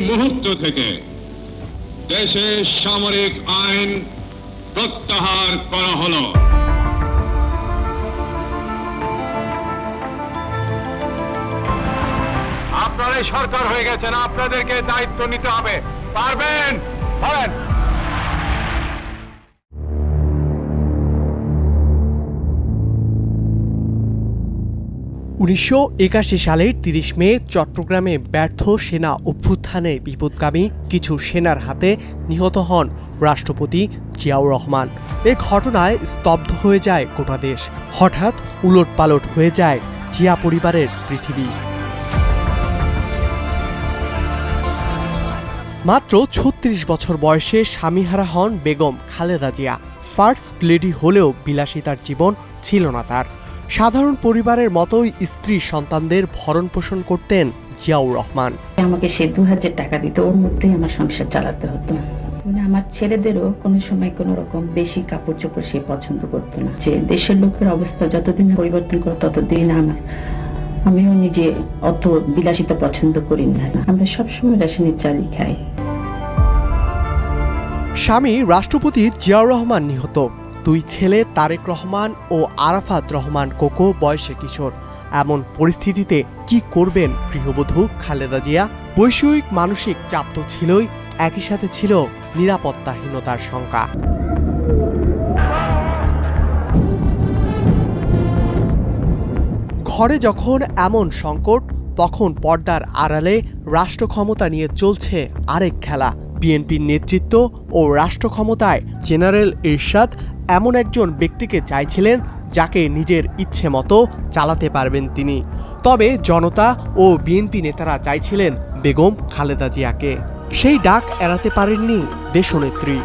মুহূর্ত থেকে দেশে সামরিক আইন প্রত্যাহার করা হলো। আপনারাই সরকার হয়ে গেছেন, আপনাদেরকে দায়িত্ব নিতে হবে। পারবেন? বলেন। 1981 সালের 30 মে চট্টগ্রামে ব্যর্থ সেনা অভ্যুত্থানে বিপদগামী কিছু সেনার হাতে নিহত হন রাষ্ট্রপতি জিয়াউর রহমান। এ ঘটনায় স্তব্ধ হয়ে যায় গোটা দেশ। হঠাৎ উলটপালট হয়ে যায় জিয়া পরিবারের পৃথিবী। মাত্র 36 বছর বয়সে স্বামীহারা হন বেগম খালেদা জিয়া। ফার্স্ট লেডি হলেও বিলাসিতার জীবন ছিল না তার। সাধারণ পরিবারের মতোই স্ত্রী সন্তানদের ভরণ পোষণ করতেন জিয়াউর রহমান। আমাকে সে 2000 টাকা দিত, ওর মধ্যেই আমার সংসার চালাতে হতো। আমার ছেলেদেরও কোনো সময় কোনো রকম বেশি কাপড় চোপড় সে পছন্দ করতো না। যে দেশের লোকের অবস্থা যতদিন পরিবর্তন করে ততদিন আমিও নিজে অত বিলাসিতা পছন্দ করি না। আমরা সবসময় রেশনের চালই খাই। স্বামী রাষ্ট্রপতি জিয়াউর রহমান নিহত। দুই ছেলে তারেক রহমান ও আরাফাত রহমান কোকো বয়সে কিশোর। এমন পরিস্থিতিতে কি করবেন গৃহবধূ খালেদা জিয়া? বৈষয়িক মানসিক চাপ তো ছিলই, একই সাথে ছিল নিরাপত্তাহীনতার শঙ্কা। ঘরে যখন এমন সংকট, তখন পর্দার আড়ালে রাষ্ট্র ক্ষমতা নিয়ে চলছে আরেক খেলা। বিএনপির নেতৃত্ব ও রাষ্ট্র ক্ষমতায় জেনারেল এরশাদ এমন একজন ব্যক্তিকে চাইছিলেন যাকে নিজের ইচ্ছে মতো চালাতে পারবেন তিনি। তবে জনতা ও বিএনপি নেতারা চাইছিলেন বেগম খালেদা জিয়াকে। সেই ডাক এড়াতে পারেননি দেশনেত্রী।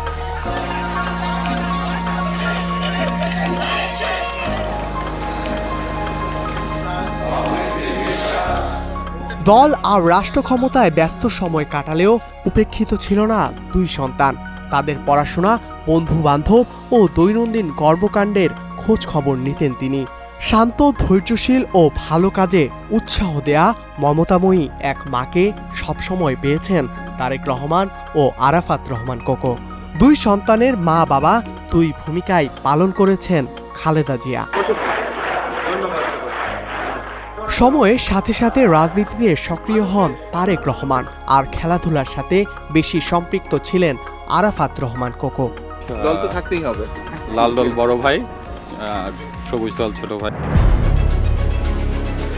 দল আর রাষ্ট্র ক্ষমতায় ব্যস্ত সময় কাটালেও উপেক্ষিত ছিল না দুই সন্তান। তাদের পড়াশোনা, বন্ধু বান্ধব ও দৈনন্দিন কর্মকাণ্ডের খোঁজ খবর নিতেন তিনি। শান্ত, ধৈর্যশীল ও ভালো কাজে উৎসাহ দেয়া মমতাময়ী এক মাকে সবসময় পেয়েছেন তারেক রহমান ও আরাফাত রহমান কোকো। দুই সন্তানের মা বাবা দুই ভূমিকায় পালন করেছেন খালেদা জিয়া। সময়ের সাথে সাথে রাজনীতিতে সক্রিয় হন তারেক রহমান, আর খেলাধুলার সাথে বেশি সম্পৃক্ত ছিলেন আরাফাত রহমান কোকো। দল তো থাকতেই হবে, লাল দল বড় ভাই আর সবুজ দল ছোট ভাই।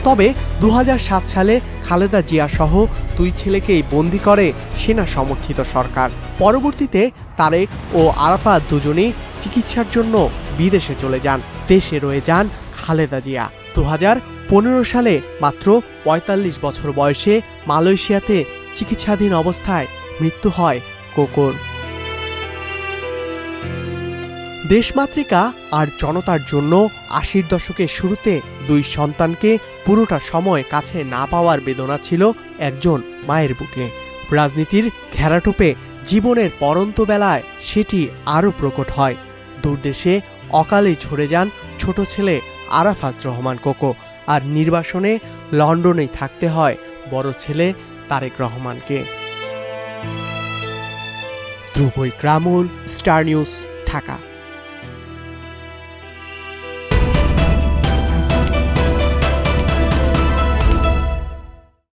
তবে 2007 সালে খালেদা জিয়া সহ দুই ছেলেকেই বন্দী করে সেনা সমর্থিত সরকার। পরবর্তীতে তারেক ও আরাফাত দুজনেই চিকিৎসার জন্য বিদেশে চলে যান। দেশে রয়ে যান খালেদা জিয়া। 2015 সালে মাত্র 45 বছর বয়সে মালয়েশিয়াতে চিকিৎসাধীন অবস্থায় মৃত্যু হয় কোকোর। দেশমাতৃকা আর জনতার জন্য 80 দশকের শুরুতে দুই সন্তানকে পুরোটা সময় কাছে না পাওয়ার বেদনা ছিল একজন মায়ের বুকে। রাজনীতির ঘেরাটোপে জীবনের পরন্ত বেলায় সেটি আরও প্রকট হয়। দূরদেশে অকালেই ঝরে যান ছোট ছেলে আরাফাত রহমান কোকো, আর নির্বাসনে লন্ডনেই থাকতে হয় বড় ছেলে তারেক রহমানকে। ধ্রুব ইকরামুল, স্টার নিউজ, ঢাকা।